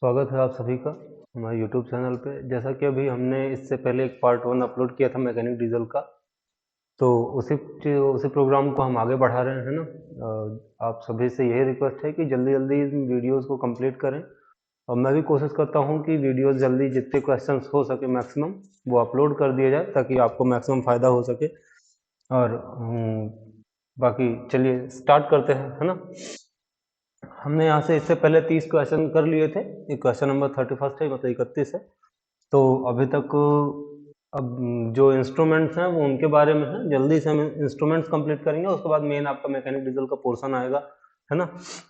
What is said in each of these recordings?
स्वागत है आप सभी का हमारे YouTube चैनल पे। जैसा कि अभी हमने इससे पहले एक पार्ट 1 अपलोड किया था मैकेनिक डीजल का, तो उसी प्रोग्राम को हम आगे बढ़ा रहे हैं, है ना। आप सभी से यही रिक्वेस्ट है कि जल्दी जल्दी इन वीडियोस को कंप्लीट करें, और मैं भी कोशिश करता हूं कि वीडियोस जल्दी जितने क्वेश्चंस हो सके मैक्सिमम वो अपलोड कर दिया जाए, ताकि आपको मैक्सिमम फ़ायदा हो सके। और बाकी चलिए स्टार्ट करते हैं, है ना। हमने यहाँ से इससे पहले 30 क्वेश्चन कर लिए थे। ये क्वेश्चन नंबर 31 है, मतलब 31 है। तो अभी तक अब जो इंस्ट्रूमेंट्स हैं वो उनके बारे में है, जल्दी से हम इंस्ट्रूमेंट्स कंप्लीट करेंगे, उसके बाद मेन आपका मैकेनिक डीजल का पोर्शन आएगा, है ना।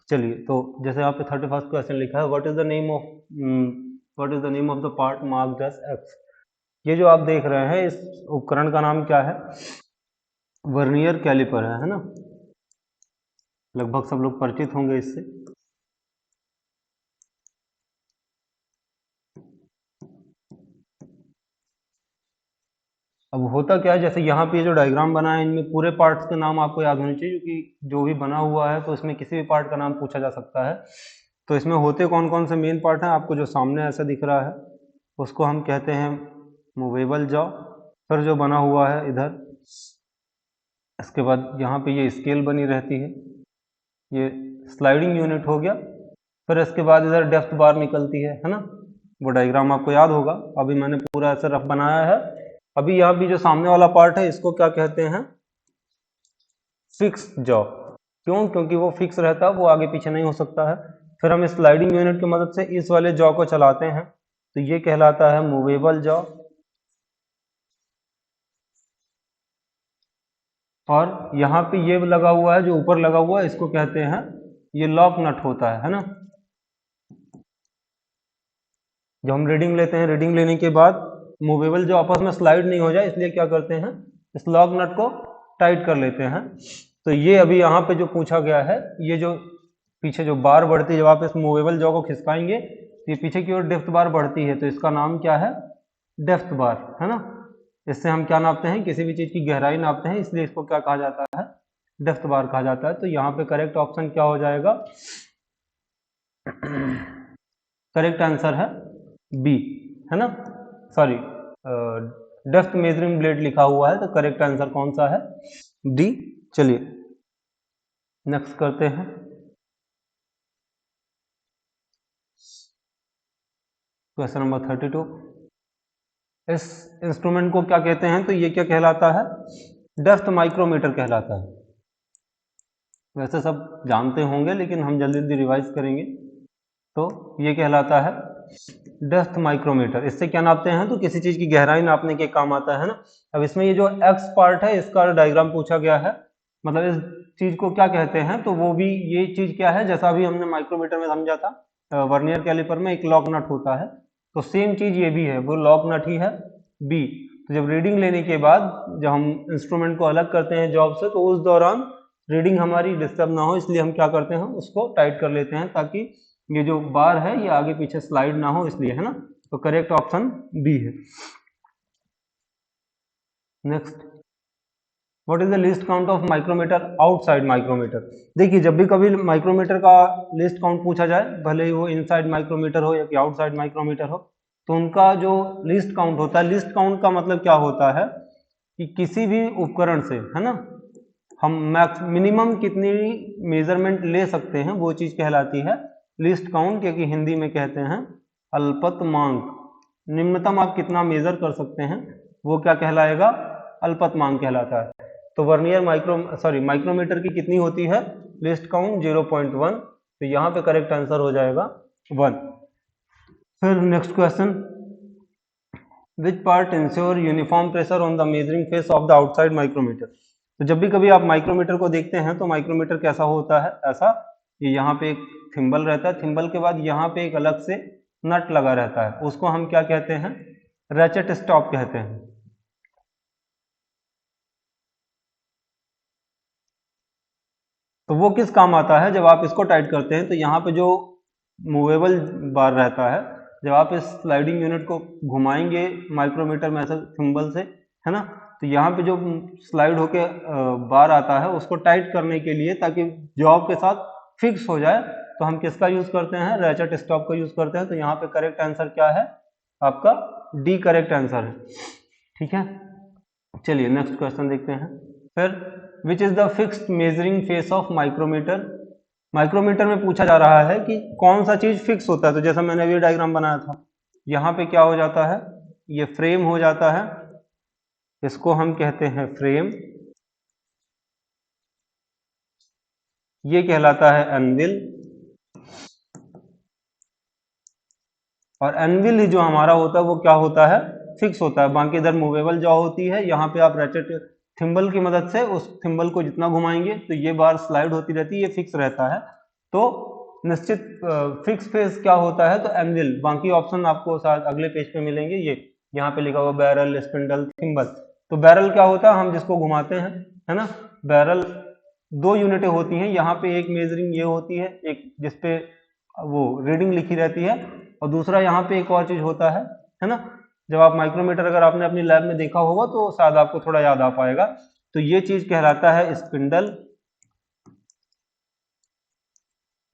चलिए, तो जैसे यहाँ पे 31 क्वेश्चन लिखा है, what is the name of the part marked as X. ये जो आप देख रहे हैं, इस उपकरण का नाम क्या है? वर्नियर कैलिपर है ना। लगभग सब लोग परिचित होंगे इससे। अब होता क्या है, जैसे यहाँ पे जो डायग्राम बना है, इनमें पूरे पार्ट्स के नाम आपको याद होने चाहिए, क्योंकि जो भी बना हुआ है तो इसमें किसी भी पार्ट का नाम पूछा जा सकता है। तो इसमें होते कौन कौन से मेन पार्ट हैं, आपको जो सामने ऐसा दिख रहा है उसको हम कहते हैं मूवेबल जॉ। फिर जो बना हुआ है इधर, इसके बाद यहाँ पे ये स्केल बनी रहती है, ये स्लाइडिंग यूनिट हो गया। फिर इसके बाद इधर डेप्थ बार निकलती है ना। वो डायग्राम आपको याद होगा, अभी मैंने पूरा ऐसे रफ बनाया है। अभी यहाँ भी जो सामने वाला पार्ट है, इसको क्या कहते हैं? Fix jaw. क्यों? क्योंकि वो फिक्स रहता है, वो आगे पीछे नहीं हो सकता है। फिर हम स्लाइडिंग यूनिट की मदद से इस वाले जॉ को चलाते हैं, तो ये कहलाता है मूवेबल जॉ। और यहाँ पे ये लगा हुआ है, जो ऊपर लगा हुआ है, इसको कहते हैं, ये लॉक नट होता है ना। जब हम रीडिंग लेते हैं, रीडिंग लेने के बाद मूवेबल जो आपस में स्लाइड नहीं हो जाए, इसलिए क्या करते हैं, इस लॉक नट को टाइट कर लेते हैं। तो ये अभी यहाँ पे जो पूछा गया है, ये जो पीछे जो बार बढ़ती है, जब आप इस मूवेबल जॉ को खिसकाएंगे तो ये पीछे की ओर डेप्थ बार बढ़ती है, तो इसका नाम क्या है? डेप्थ बार, है ना। इससे हम क्या नापते हैं? किसी भी चीज की गहराई नापते हैं, इसलिए इसको क्या कहा जाता है? डेप्थ बार कहा जाता है। तो यहाँ पे करेक्ट ऑप्शन क्या हो जाएगा? करेक्ट आंसर है बी, है ना। सॉरी, डेप्थ मेजरिंग ब्लेड लिखा हुआ है, तो करेक्ट आंसर कौन सा है? डी। चलिए नेक्स्ट करते हैं। Question number 32। इस इंस्ट्रूमेंट को क्या कहते हैं? तो ये क्या कहलाता है? डेप्थ माइक्रोमीटर कहलाता है। वैसे सब जानते होंगे, लेकिन हम जल्दी जल्दी रिवाइज करेंगे। तो ये कहलाता है डेप्थ माइक्रोमीटर। इससे क्या नापते हैं? तो किसी चीज की गहराई नापने के काम आता है ना। अब इसमें ये जो एक्स पार्ट है, इसका डायग्राम पूछा गया है, मतलब इस चीज को क्या कहते हैं? तो वो भी ये चीज क्या है, जैसा अभी हमने माइक्रोमीटर में समझा था, वर्नियर कैलिपर में एक लॉक नट होता है, तो सेम चीज ये भी है, वो लॉक नट ही है, बी। तो जब रीडिंग लेने के बाद जब हम इंस्ट्रूमेंट को अलग करते हैं जॉब से, तो उस दौरान रीडिंग हमारी डिस्टर्ब ना हो, इसलिए हम क्या करते हैं, उसको टाइट कर लेते हैं, ताकि ये जो बार है ये आगे पीछे स्लाइड ना हो, इसलिए, है ना। तो करेक्ट ऑप्शन बी है। Next, what is the least count of micrometer outside micrometer? देखिए, जब भी कभी माइक्रोमीटर का लिस्ट काउंट पूछा जाए, भले ही वो इनसाइड माइक्रोमीटर हो या कि आउटसाइड माइक्रोमीटर हो, तो उनका जो लिस्ट काउंट होता है, लिस्ट काउंट का मतलब क्या होता है कि किसी भी उपकरण से, है ना, हम मिनिमम कितनी मेजरमेंट ले सकते हैं, वो चीज कहलाती है लिस्ट काउंट, क्योंकि हिंदी में कहते हैं अल्पतमांक। निम्नतम आप कितना मेजर कर सकते हैं, वो क्या कहलाएगा? अल्पतमांक कहलाता है। तो वर्नियर माइक्रोमीटर की कितनी होती है लिस्ट काउंट? 0.1। तो यहाँ पे करेक्ट आंसर हो जाएगा 1। फिर next question, which part ensure uniform pressure on the measuring face of the outside micrometer? तो जब भी कभी आप माइक्रोमीटर को देखते हैं, तो माइक्रोमीटर कैसा होता है? ऐसा, ये यहाँ पे एक थिम्बल रहता है, थिम्बल के बाद यहाँ पे एक अलग से नट लगा रहता है, उसको हम क्या कहते हैं? रैचेट स्टॉप कहते हैं। तो वो किस काम आता है? जब आप इसको टाइट करते हैं, तो यहाँ पे जो मूवेबल बार रहता है, जब आप इस स्लाइडिंग यूनिट को घुमाएंगे माइक्रोमीटर में ऐसे थिम्बल से, है ना, तो यहाँ पे जो स्लाइड होके बार आता है, उसको टाइट करने के लिए, ताकि जॉब के साथ फिक्स हो जाए, तो हम किसका यूज करते हैं, रैचेट स्टॉप का यूज करते हैं। तो यहाँ पे करेक्ट आंसर क्या है आपका, डी करेक्ट आंसर है। ठीक है, चलिए नेक्स्ट क्वेश्चन देखते हैं। फिर which is the fixed measuring face of micrometer. Micrometer में पूछा जा रहा है कि कौन सा चीज फिक्स होता है। तो जैसा मैंने अभी डायग्राम बनाया था, यहाँ पे क्या हो जाता है, ये फ्रेम हो जाता है, इसको हम कहते हैं फ्रेम, ये कहलाता है एनविल, और एनविल ही जो हमारा होता है वो क्या होता है, फिक्स होता है। बाकी इधर मूवेबल जॉ होती है, यहाँ पे आप रैचेट थिम्बल की मदद से उस थिम्बल को जितना घुमाएंगे तो ये बार स्लाइड होती रहती है, ये फिक्स रहता है। तो निश्चित फिक्स फेस क्या होता है, तो एनविल। बाकी ऑप्शन आपको शायद अगले पेज पे मिलेंगे, ये यहाँ पे लिखा हुआ बैरल, स्पिंडल, थिम्बल। तो बैरल क्या होता है, हम जिसको घुमाते हैं, है ना। बैरल 2 यूनिटें होती हैं, यहाँ पे एक मेजरिंग ये होती है, एक जिसपे वो रीडिंग लिखी रहती है, और दूसरा यहाँ पे एक और चीज होता है ना। जब आप माइक्रोमीटर अगर आपने अपनी लैब में देखा होगा तो शायद आपको थोड़ा याद आ पाएगा। तो ये चीज कहलाता है स्पिंडल,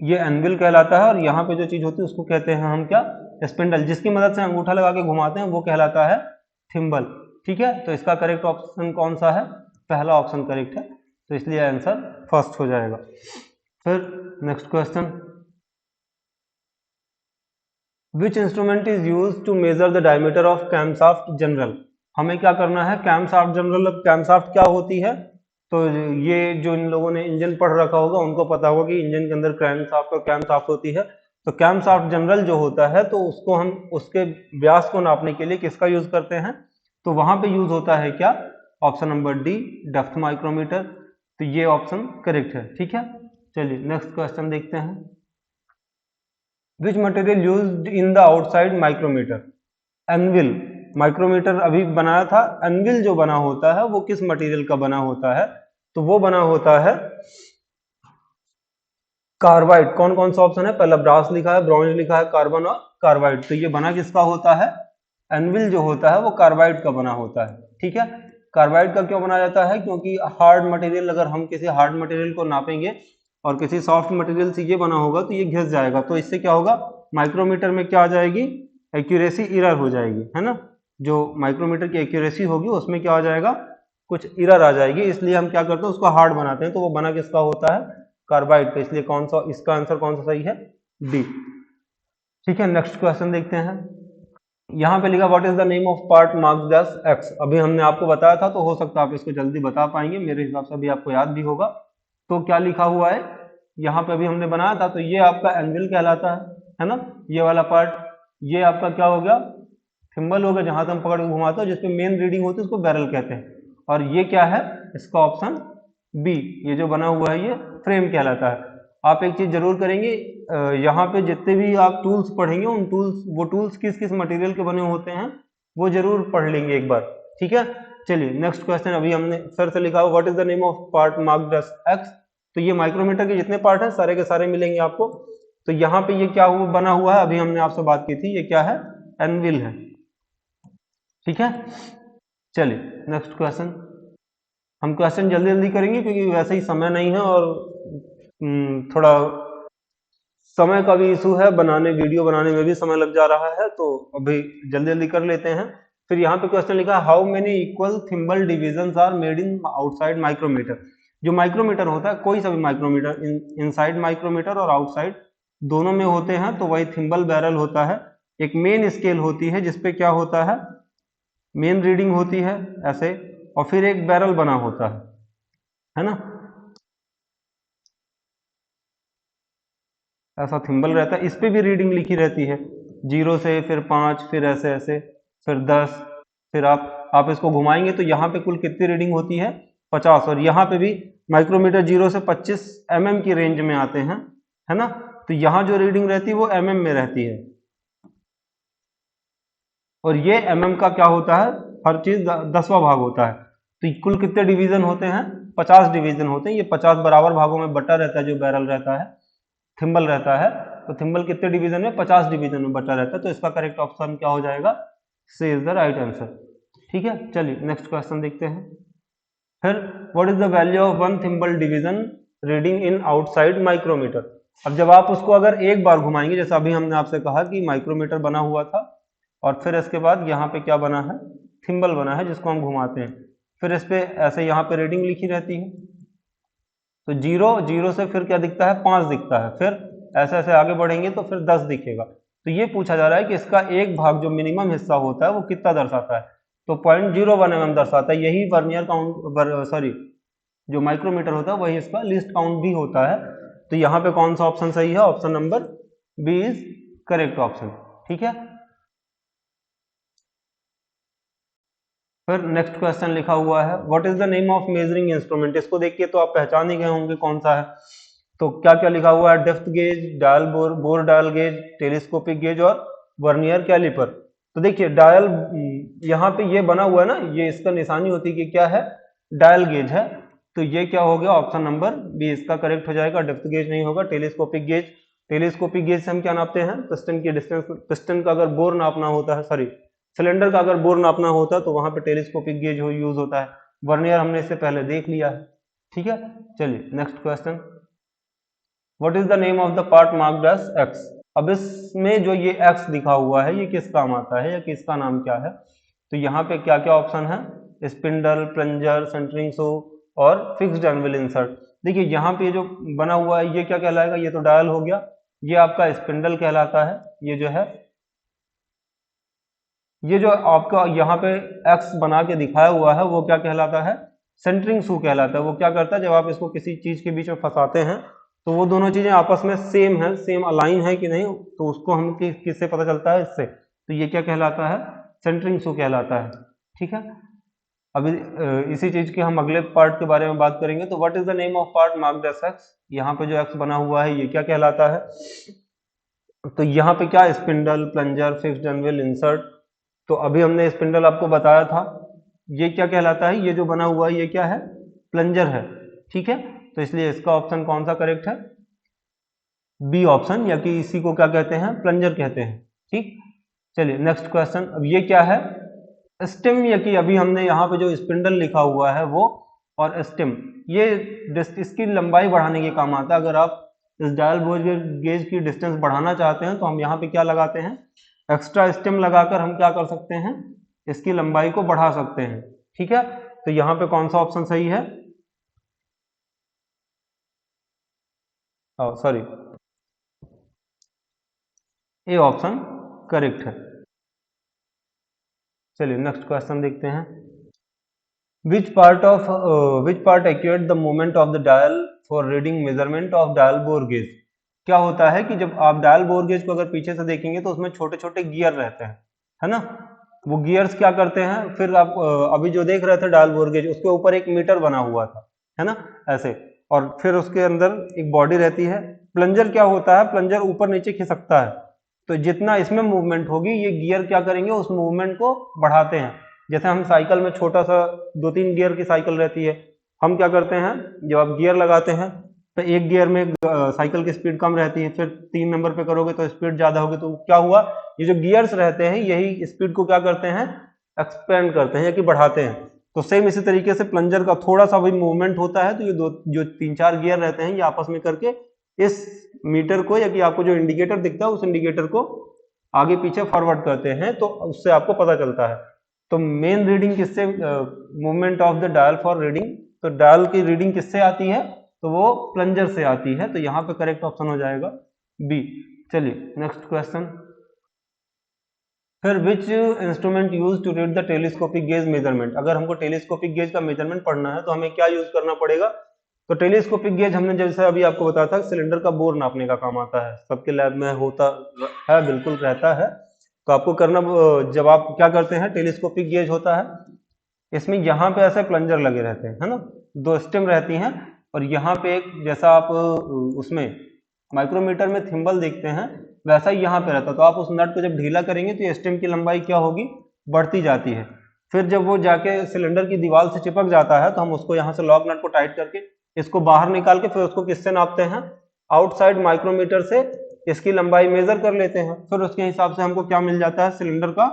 ये एनविल कहलाता है, और यहाँ पे जो चीज होती है उसको कहते हैं हम क्या, स्पिंडल। जिसकी मदद से अंगूठा लगा के घुमाते हैं वो कहलाता है थिम्बल। ठीक है, तो इसका करेक्ट ऑप्शन कौन सा है, पहला ऑप्शन करेक्ट है, तो इसलिए आंसर फर्स्ट हो जाएगा। फिर next question, which instrument is use to measure the diameter of camshaft journal. हमें क्या करना है, कैमशाफ्ट जनरल। अब कैमशाफ्ट क्या होती है, तो ये जो इन लोगों ने इंजन पढ़ रखा होगा उनको पता होगा कि इंजन के अंदर क्रैंकशाफ्ट और कैमशाफ्ट होती है। तो कैमशाफ्ट जनरल जो होता है, तो उसको हम उसके व्यास को नापने के लिए किसका यूज करते हैं, तो वहां पे यूज होता है क्या, option number D, depth micrometer. तो ये ऑप्शन करेक्ट है। ठीक है, चलिए नेक्स्ट क्वेश्चन देखते हैं। Which material used in the outside micrometer. Anvil, micrometer अभी बनाया था, एनविल जो बना होता है वो किस मटेरियल का बना होता है, तो वो बना होता है कार्बाइड। कौन कौन सा ऑप्शन है, पहला ब्रास लिखा है, ब्रॉन्ज लिखा है, कार्बन और कार्बाइड। तो ये बना किसका होता है, एनविल जो होता है वो कार्बाइड का बना होता है। ठीक है, कार्बाइड का क्यों बनाया जाता है, क्योंकि हार्ड मटेरियल, अगर हम किसी हार्ड मटेरियल को नापेंगे और किसी सॉफ्ट मटेरियल से ये बना होगा तो ये घिस जाएगा, तो इससे क्या होगा, माइक्रोमीटर में क्या आ जाएगी, एक्यूरेसी इरर हो जाएगी, है ना। जो माइक्रोमीटर की एक्यूरेसी होगी उसमें क्या आ जाएगा, कुछ इरर आ जाएगी, इसलिए हम क्या करते हैं उसको हार्ड बनाते हैं। तो वो बना किसका होता है, कार्बाइड का। इसलिए कौन सा, इसका आंसर कौन सा सही है, डी। ठीक है, नेक्स्ट क्वेश्चन देखते हैं। यहाँ पे लिखा what is the name of part marked as X. अभी हमने आपको बताया था, तो हो सकता है आप इसको जल्दी बता पाएंगे, मेरे हिसाब से अभी आपको याद भी होगा। तो क्या लिखा हुआ है यहाँ पे, अभी हमने बनाया था, तो ये आपका एनविल कहलाता है ना। ये वाला पार्ट, ये आपका क्या हो गया, थिम्बल हो गया, जहां से हम पकड़ के घुमाते हैं, जिसपे मेन रीडिंग होती है उसको बैरल कहते हैं। और ये क्या है, इसका ऑप्शन बी, ये जो बना हुआ है ये फ्रेम कहलाता है। आप एक चीज जरूर करेंगे, यहाँ पे जितने भी आप टूल्स पढ़ेंगे, उन टूल्स, वो टूल्स किस किस मटेरियल के बने होते हैं वो जरूर पढ़ लेंगे एक बार। ठीक है, चलिए नेक्स्ट क्वेश्चन। अभी हमने फिर से लिखा हुआ what is the name of part marked as X. तो ये माइक्रोमीटर के जितने पार्ट हैं सारे के सारे मिलेंगे आपको। तो यहाँ पे ये क्या हुआ, बना हुआ है, अभी हमने आपसे बात की थी, ये क्या है, एनविल है। ठीक है, चलिए नेक्स्ट क्वेश्चन। हम क्वेश्चन जल्दी जल्दी करेंगे क्योंकि वैसे ही समय नहीं है, और थोड़ा समय का भी इशू है, बनाने वीडियो बनाने में भी समय लग जा रहा है, तो अभी जल्दी जल्दी कर लेते हैं। फिर यहाँ पे क्वेश्चन लिखा है how many equal thimble divisions are made in outside micrometer. जो माइक्रोमीटर होता है, कोई सा भी माइक्रोमीटर, इनसाइड माइक्रोमीटर और आउटसाइड दोनों में होते हैं, तो वही थिम्बल बैरल होता है। एक मेन स्केल होती है जिसपे क्या होता है, मेन रीडिंग होती है ऐसे, और फिर एक बैरल बना होता है ना, ऐसा थिम्बल रहता है। इस पे भी रीडिंग लिखी रहती है, 0 से फिर 5, फिर ऐसे ऐसे, फिर 10, फिर आप इसको घुमाएंगे तो यहाँ पे कुल कितनी रीडिंग होती है, 50। और यहाँ पे भी माइक्रोमीटर 0 से 25 mm की रेंज में आते हैं, है ना। तो यहाँ जो रीडिंग रहती है वो mm में रहती है, और ये mm का क्या होता है, हर चीज 10वां भाग होता है। तो कुल कितने डिवीजन होते हैं, 50 डिवीजन होते हैं। ये 50 बराबर भागों में बटा रहता है जो बैरल रहता है, थिम्बल रहता है। तो थिम्बल कितने डिवीजन में, 50 डिवीजन में बटा रहता है। तो इसका करेक्ट ऑप्शन क्या हो जाएगा, C is the right answer. ठीक है, चलिए नेक्स्ट क्वेश्चन देखते हैं। फिर what is the value of one thimble division reading in outside micrometer. अब जब आप उसको अगर एक बार घुमाएंगे, जैसे अभी हमने आपसे कहा कि माइक्रोमीटर बना हुआ था और फिर इसके बाद यहाँ पे क्या बना है, थिम्बल बना है जिसको हम घुमाते हैं, फिर इस पे ऐसे यहाँ पे रीडिंग लिखी रहती है। तो 0 से फिर क्या दिखता है, 5 दिखता है, फिर ऐसे ऐसे आगे बढ़ेंगे तो फिर 10 दिखेगा। तो ये पूछा जा रहा है कि इसका एक भाग जो मिनिमम हिस्सा होता है वो कितना दर्शाता है, तो 0.01 mm दर्शाता है। यही वर्नियर काउंट सॉरी जो माइक्रोमीटर होता है वही इसका लीस्ट काउंट भी होता है। तो यहाँ पे कौन सा ऑप्शन सही है, option number B is correct option. ठीक है, फिर नेक्स्ट क्वेश्चन लिखा हुआ है what is the name of measuring instrument. इसको देख के तो आप पहचान ही गए होंगे कौन सा है। तो क्या क्या लिखा हुआ है, depth gauge, dial bore dial gauge, telescopic gauge और वर्नियर कैलिपर। तो देखिए डायल यहाँ पे ये बना हुआ है ना, ये इसका निशानी होती है कि क्या है, डायल गेज है। तो ये क्या हो गया, ऑप्शन नंबर बी इसका करेक्ट हो जाएगा। डेप्थ गेज नहीं होगा, टेलीस्कोपिक गेज। टेलीस्कोपिक गेज से हम क्या नापते हैं, पिस्टन की डिस्टेंस। पिस्टन का अगर बोर नापना होता है, सॉरी सिलेंडर का अगर बोर नापना होता है तो वहां पे टेलीस्कोपिक गेज यूज होता है। वर्नियर हमने इससे पहले देख लिया है। ठीक है, चलिए next question, what is the name of the part marked as X. अब इसमें जो ये एक्स लिखा हुआ है ये किस काम आता है या किसका नाम क्या है। तो यहाँ पे क्या क्या ऑप्शन है, स्पिंडल, प्लंजर, सेंटरिंग शू और फिक्स्ड एनविल इंसर्ट। देखिए यहाँ पे जो बना हुआ है ये क्या कहलाएगा, ये तो डायल हो गया, ये आपका स्पिंडल कहलाता है। ये जो है, ये जो आपका यहाँ पे एक्स बना के दिखाया हुआ है वो क्या कहलाता है, सेंटरिंग शू कहलाता है। वो क्या करता है, जब आप इसको किसी चीज के बीच में फंसाते हैं तो वो दोनों चीजें आपस में सेम है, सेम अलाइन है कि नहीं, तो उसको हम किससे पता चलता है, इससे। तो ये क्या कहलाता है, सेंटरिंग शू कहलाता है। ठीक है, अभी इसी चीज के हम अगले पार्ट के बारे में बात करेंगे। तो what is the name of part marked as X, यहाँ पे जो एक्स बना हुआ है ये क्या कहलाता है। तो यहाँ पे क्या, spindle, plunger, fixed anvil, insert. तो अभी हमने स्पिंडल आपको बताया था, ये क्या कहलाता है, ये जो बना हुआ है ये क्या है, प्लंजर है। ठीक है, तो इसलिए इसका ऑप्शन कौन सा करेक्ट है, बी ऑप्शन, या कि इसी को क्या कहते हैं, प्लंजर कहते हैं। ठीक, चलिए नेक्स्ट क्वेश्चन। अब ये क्या है, स्टेम, या कि अभी हमने यहाँ पे जो स्पिंडल लिखा हुआ है वो, और स्टेम, ये इसकी लंबाई बढ़ाने के काम आता है। अगर आप इस डायल बोर गेज की डिस्टेंस बढ़ाना चाहते हैं तो हम यहाँ पे क्या लगाते हैं, एक्स्ट्रा स्टेम लगाकर हम क्या कर सकते हैं, इसकी लंबाई को बढ़ा सकते हैं। ठीक है, तो यहाँ पे कौन सा ऑप्शन सही है, सॉरी ए ऑप्शन करेक्ट है। चलिए नेक्स्ट क्वेश्चन देखते हैं, which part accurate the movement of the dial for reading measurement of dial bore gauge. क्या होता है कि जब आप डायल बोर गेज को अगर पीछे से देखेंगे तो उसमें छोटे छोटे गियर रहते हैं, है ना। वो गियर्स क्या करते हैं, फिर आप अभी जो देख रहे थे डायल बोर गेज, उसके ऊपर एक मीटर बना हुआ था, है ना, ऐसे, और फिर उसके अंदर एक बॉडी रहती है। प्लंजर क्या होता है, प्लंजर ऊपर नीचे खिसकता है, तो जितना इसमें मूवमेंट होगी ये गियर क्या करेंगे, उस मूवमेंट को बढ़ाते हैं। जैसे हम साइकिल में छोटा सा 2-3 गियर की साइकिल रहती है, हम क्या करते हैं, जब आप गियर लगाते हैं तो एक गियर में साइकिल की स्पीड कम रहती है, फिर 3 नंबर पे करोगे तो स्पीड ज्यादा होगी, तो क्या हुआ, ये जो गियर्स रहते हैं यही स्पीड को क्या करते हैं, एक्सपेंड करते हैं या कि बढ़ाते हैं। तो सेम इसी तरीके से प्लंजर का थोड़ा सा भी मूवमेंट होता है तो ये जो 3-4 गियर रहते हैं ये आपस में करके इस मीटर को, या कि आपको जो इंडिकेटर दिखता है उस इंडिकेटर को आगे पीछे फॉरवर्ड करते हैं, तो उससे आपको पता चलता है। तो मेन रीडिंग किससे, movement of the dial for reading, तो डायल की रीडिंग किससे आती है, तो वो प्लंजर से आती है। तो यहाँ पे करेक्ट ऑप्शन हो जाएगा बी। चलिए नेक्स्ट क्वेश्चन, फिर which instrument use to read the telescopic gauge measurement. अगर हमको टेलीस्कोपिक गेज का मेजरमेंट पढ़ना है तो हमें क्या यूज करना पड़ेगा। तो टेलीस्कोपिक गेज हमने जैसे अभी आपको बताया था, सिलेंडर का बोर नापने का काम आता है, सबके लैब में होता है, बिल्कुल रहता है। तो आपको करना, जब आप क्या करते हैं, टेलीस्कोपिक गेज होता है, इसमें यहाँ पे ऐसे प्लंजर लगे रहते हैं, है ना, 2 स्टेम रहती हैं, और यहाँ पे एक, जैसा आप उसमें माइक्रोमीटर में थिम्बल देखते हैं वैसा ही यहाँ पे रहता है। तो आप उस नट को जब ढीला करेंगे तो ये स्टेम की लंबाई क्या होगी, बढ़ती जाती है। फिर जब वो जाके सिलेंडर की दीवार से चिपक जाता है तो हम उसको यहाँ से लॉक नट को टाइट करके इसको बाहर निकाल के फिर उसको किससे नापते हैं, आउटसाइड माइक्रोमीटर से इसकी लंबाई मेजर कर लेते हैं। फिर उसके हिसाब से हमको क्या मिल जाता है, सिलेंडर का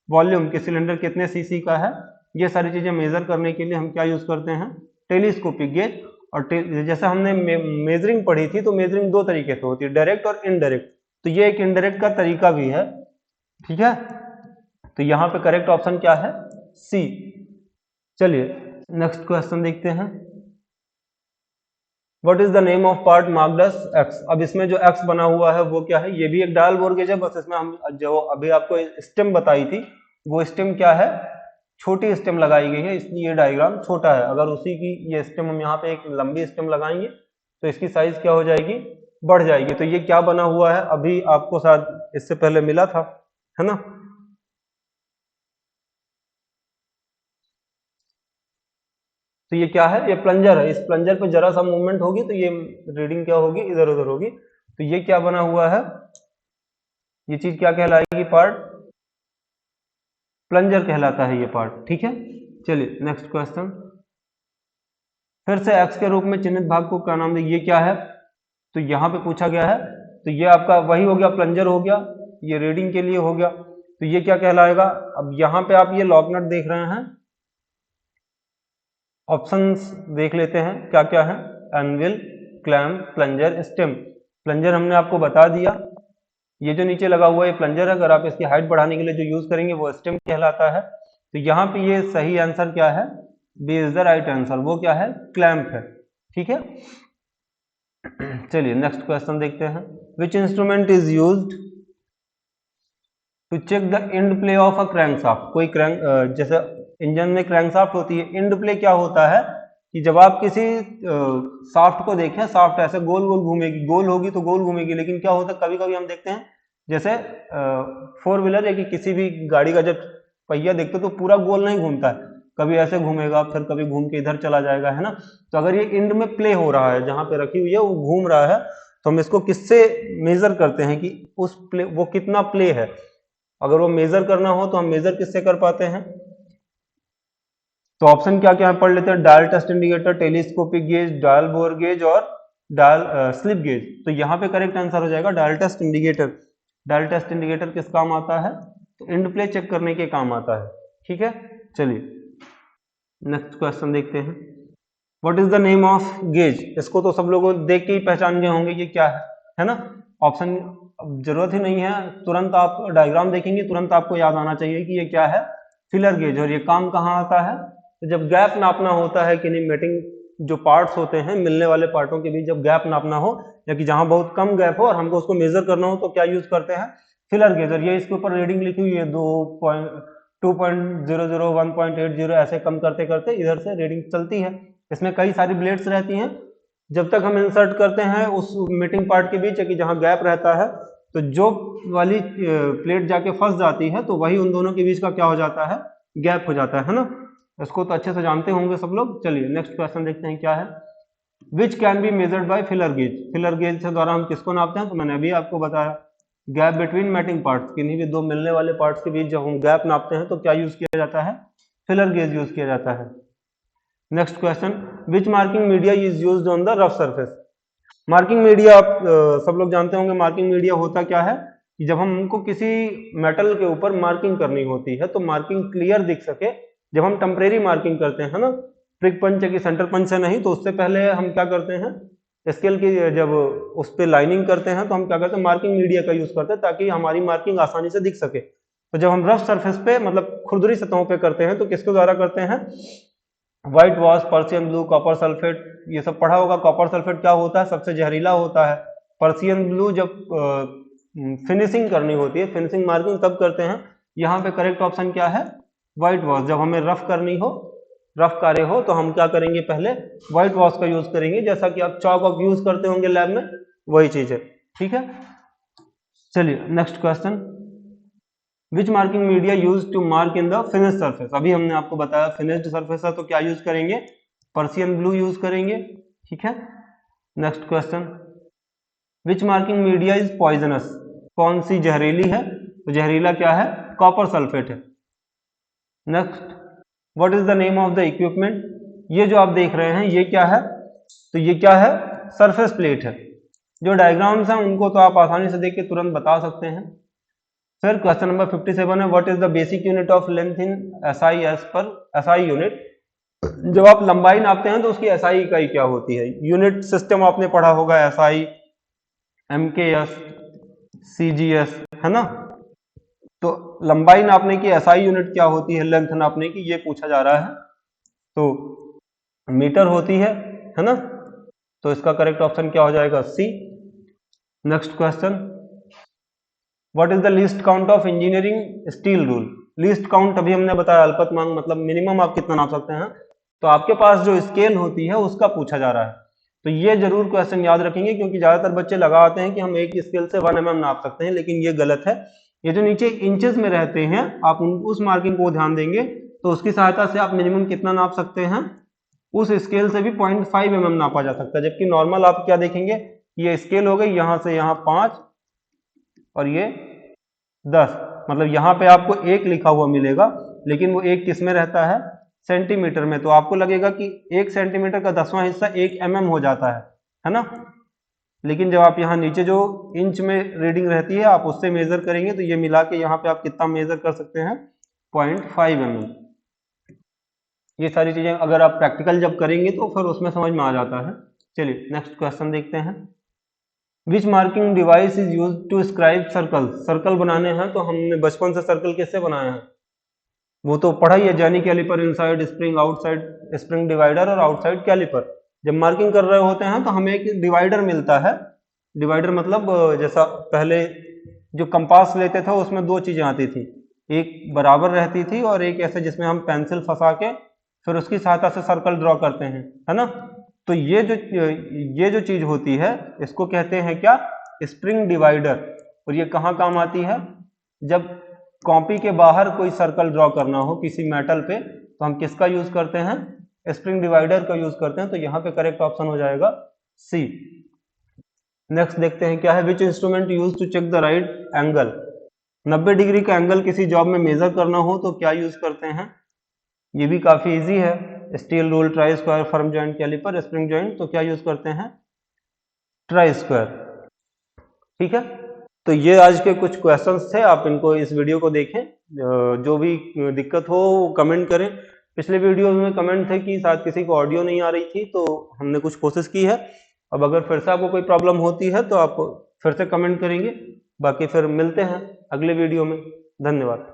वॉल्यूम, कि सिलेंडर कितने सीसी का है। ये सारी चीजें मेजर करने के लिए हम क्या यूज करते हैं, टेलीस्कोपिक गेज। और जैसे हमने मेजरिंग पढ़ी थी, तो मेजरिंग दो तरीके से होती है, डायरेक्ट और इनडायरेक्ट। तो ये एक इनडायरेक्ट का तरीका भी है, ठीक है। तो यहाँ पे करेक्ट ऑप्शन क्या है? सी। चलिए नेक्स्ट क्वेश्चन देखते हैं। What is the name of part marked as X? अब इसमें जो एक्स बना हुआ है वो क्या है? ये भी एक डायल बोर गेज है, बस इसमें हम जो अभी आपको स्टेम बताई थी वो स्टेम क्या है? छोटी स्टेम लगाई गई है, इसलिए ये डायग्राम छोटा है। अगर उसी की ये स्टेम हम यहाँ पे एक लंबी स्टेम लगाएंगे तो इसकी साइज क्या हो जाएगी? बढ़ जाएगी। तो ये क्या बना हुआ है? अभी आपको शायद इससे पहले मिला था, है ना? तो ये क्या है? ये प्लंजर है। इस प्लंजर पे जरा सा मूवमेंट होगी तो ये रीडिंग क्या होगी? इधर उधर होगी। तो ये क्या बना हुआ है? ये चीज क्या कहलाएगी? पार्ट प्लंजर कहलाता है ये पार्ट, ठीक है। चलिए नेक्स्ट क्वेश्चन। फिर से एक्स के रूप में चिन्हित भाग को क्या नाम दें? ये क्या है? तो यहाँ पे पूछा गया है, तो ये आपका वही हो गया, प्लंजर हो गया, ये रीडिंग के लिए हो गया। तो ये क्या कहलाएगा? अब यहाँ पे आप ये लॉक नट देख रहे हैं, ऑप्शंस देख लेते हैं क्या क्या है। Anvil, clamp, plunger, stem. Plunger हमने आपको बता दिया, ये जो नीचे लगा हुआ है ये प्लंजर है। अगर आप इसकी हाइट बढ़ाने के लिए जो यूज करेंगे वो स्टेम कहलाता है। तो यहाँ पे ये सही आंसर क्या है? B is the right answer. वो क्या है? क्लैम्प है, ठीक है। चलिए नेक्स्ट क्वेश्चन देखते हैं। Which instrument is used to check the end play of a crankshaft? कोई जैसे इंजन में क्रैंकशाफ्ट होती है, एंड प्ले क्या होता है कि जब आप किसी शाफ्ट को देखें, शाफ्ट ऐसे गोल गोल घूमेगी, गोल होगी तो गोल घूमेगी, लेकिन क्या होता है कभी कभी हम देखते हैं जैसे फोर व्हीलर या कि किसी भी गाड़ी का जब पहिया देखते हो तो पूरा गोल नहीं घूमता है, कभी ऐसे घूमेगा फिर कभी घूम के इधर चला जाएगा, है ना। तो अगर ये एंड में प्ले हो रहा है, जहां पे रखी हुई है वो घूम रहा है, तो हम इसको किससे मेजर करते हैं कि उस प्ले वो कितना प्ले है? अगर वो मेजर करना हो तो हम मेजर किससे कर पाते हैं? तो ऑप्शन क्या क्या पढ़ लेते हैं। Dial test indicator, telescopic gauge, dial bore gauge और डायल स्लिप गेज। तो यहाँ पे करेक्ट आंसर हो जाएगा dial test indicator. Dial test indicator किस काम आता है? तो एंड प्ले चेक करने के काम आता है, ठीक है। चलिए नेक्स्ट क्वेश्चन देखते हैं। What is the name of gauge? इसको तो सब लोग देख के ही पहचान गए होंगे ये क्या है ना। ऑप्शन जरूरत ही नहीं है, तुरंत आप डायग्राम देखेंगे तुरंत आपको याद आना चाहिए कि ये क्या है? Filler gauge. और ये काम कहाँ आता है? तो जब गैप नापना होता है कि नहीं, मेटिंग जो पार्ट्स होते हैं, मिलने वाले पार्टों के बीच जब गैप नापना हो या कि जहां बहुत कम गैप हो और हमको उसको मेजर करना हो तो क्या यूज करते हैं? Filler gauge. और ये इसके ऊपर रीडिंग लिखी हुई है 2.00 1.80, ऐसे कम करते करते इधर से रीडिंग चलती है। इसमें कई सारी ब्लेड्स रहती हैं, जब तक हम इंसर्ट करते हैं उस मीटिंग पार्ट के बीच कि जहां गैप रहता है, तो जो वाली प्लेट जाके फंस जाती है तो वही उन दोनों के बीच का क्या हो जाता है? गैप हो जाता है ना। इसको तो अच्छे से जानते होंगे सब लोग। चलिए नेक्स्ट क्वेश्चन देखते हैं क्या है। Which can be measured by filler gauge? Filler gauge से द्वारा हम किसको नापते हैं? तो मैंने अभी आपको बताया, गैप बिटवीन मैटिंग पार्ट्स, किन्हीं भी दो मिलने वाले पार्ट्स के बीच जब हम गैप नापते हैं तो क्या यूज किया जाता है? फिलर गेज यूज किया जाता है। Next question. Which marking media is used on the rough surface? Marking media आप सब लोग जानते होंगे। मार्किंग मीडिया होता क्या है कि जब हमको किसी मेटल के ऊपर मार्किंग करनी होती है तो मार्किंग क्लियर दिख सके, जब हम टेम्परेरी मार्किंग करते हैं ना, प्रिक पंच की सेंटर पंच से नहीं, तो उससे पहले हम क्या करते हैं? स्केल की जब उस पर लाइनिंग करते हैं तो हम क्या करते हैं? मार्किंग मीडिया का यूज करते हैं ताकि हमारी मार्किंग आसानी से दिख सके। तो जब हम रफ सरफेस पे मतलब खुरदुरी सतहों पे करते हैं तो किसके द्वारा करते हैं? White wash, Persian blue, copper sulphate, ये सब पढ़ा होगा। कॉपर सल्फेट क्या होता है? सबसे जहरीला होता है। पर्सियन ब्लू जब फिनिशिंग करनी होती है, फिनिशिंग मार्किंग तब करते हैं। यहाँ पे करेक्ट ऑप्शन क्या है? White wash. जब हमें रफ करनी हो, रफ कार्य हो, तो हम क्या करेंगे? पहले व्हाइट वॉश का यूज करेंगे, जैसा कि आप चौक ऑफ यूज करते होंगे लैब में, वही चीज है, ठीक है। चलिए next question. Which marking media use to mark in the finish surface? अभी हमने आपको बताया फिनिश्ड सरफेस है तो क्या यूज करेंगे? पर्सियन ब्लू यूज करेंगे, ठीक है। Next question. Which marking media is poisonous? कौन सी जहरीली है? तो जहरीला क्या है? कॉपर सल्फेट है। Next. What is the name of the equipment? ये जो आप देख रहे हैं ये क्या है? तो ये क्या है? सरफेस प्लेट है। जो डायग्राम्स हैं उनको तो आप आसानी से देख के तुरंत बता सकते हैं। फिर क्वेश्चन नंबर 57 है। What is the basic unit of length in SI as per SI unit? जब आप लंबाई नापते हैं तो उसकी एसआई इकाई क्या होती है? यूनिट सिस्टम आपने पढ़ा होगा, एसआई, एमकेएस, सीजीएस, है ना? तो लंबाई नापने की एसआई यूनिट क्या होती है, लेंथ नापने की, ये पूछा जा रहा है। तो मीटर होती है ना? तो इसका करेक्ट ऑप्शन क्या हो जाएगा? C. Next question, what is the least count of engineering steel rule? Least count अभी हमने बताया, अल्पतमांक मतलब मिनिमम आप कितना नाप सकते हैं। तो आपके पास जो स्केल होती है उसका पूछा जा रहा है। तो ये जरूर क्वेश्चन याद रखेंगे, क्योंकि ज्यादातर बच्चे लगाते हैं कि हम एक स्केल से 1 mm नाप सकते हैं, लेकिन ये गलत है। ये जो नीचे इंचेस में रहते हैं, आप उस मार्किंग को ध्यान देंगे तो उसकी सहायता से आप मिनिमम कितना नाप सकते हैं, उस स्केल से भी 0.5 mm नापा जा सकता है। जबकि नॉर्मल आप क्या देखेंगे, ये स्केल हो गई, यहां से यहां 5 और ये 10, मतलब यहाँ पे आपको 1 लिखा हुआ मिलेगा, लेकिन वो 1 किस में रहता है? सेंटीमीटर में। तो आपको लगेगा कि 1 सेंटीमीटर का 10वां हिस्सा 1 mm हो जाता है ना? लेकिन जब आप यहाँ नीचे जो इंच में रीडिंग रहती है, आप उससे मेजर करेंगे तो ये मिला के यहाँ पे आप कितना मेजर कर सकते हैं? 0.5 mm। ये सारी चीजें अगर आप प्रैक्टिकल जब करेंगे तो फिर उसमें समझ में आ जाता है। चलिए नेक्स्ट क्वेश्चन देखते हैं। Which marking device is use to scribe circle? Circle बनाने हैं तो हमने बचपन से सर्कल किससे बनाए हैं? वो तो पढ़ा ही है, jenny caliper, inside spring, outside spring divider और आउटसाइड कैलिपर। जब मार्किंग कर रहे होते हैं तो हमें एक डिवाइडर मिलता है। डिवाइडर मतलब जैसा पहले जो कंपास लेते थे उसमें 2 चीजें आती थी, एक बराबर रहती थी और एक ऐसे जिसमें हम पेंसिल फंसा के फिर उसकी सहायता से सर्कल ड्रॉ करते हैं, है ना? तो ये जो चीज होती है इसको कहते हैं क्या? Spring divider. और ये कहाँ काम आती है? जब कॉपी के बाहर कोई सर्कल ड्रॉ करना हो किसी मेटल पे, तो हम किसका यूज करते हैं? स्प्रिंग डिवाइडर का यूज करते हैं। तो यहाँ पे करेक्ट ऑप्शन हो जाएगा सी। नेक्स्ट देखते हैं क्या है, which instrument use to check the right angle? 90 degree का एंगल किसी जॉब में मेजर करना हो तो क्या यूज करते हैं? ये भी काफी इजी है, steel rule, try square, firm joint, caliper, spring joint. तो क्या यूज करते हैं? Try square. ठीक है, तो ये आज के कुछ क्वेश्चंस थे, आप इनको इस वीडियो को देखें। जो भी दिक्कत हो कमेंट करें। पिछले वीडियो में कमेंट थे कि शायद किसी को ऑडियो नहीं आ रही थी, तो हमने कुछ कोशिश की है। अब अगर फिर से आपको कोई प्रॉब्लम होती है तो आप फिर से कमेंट करेंगे। बाकी फिर मिलते हैं अगले वीडियो में। धन्यवाद।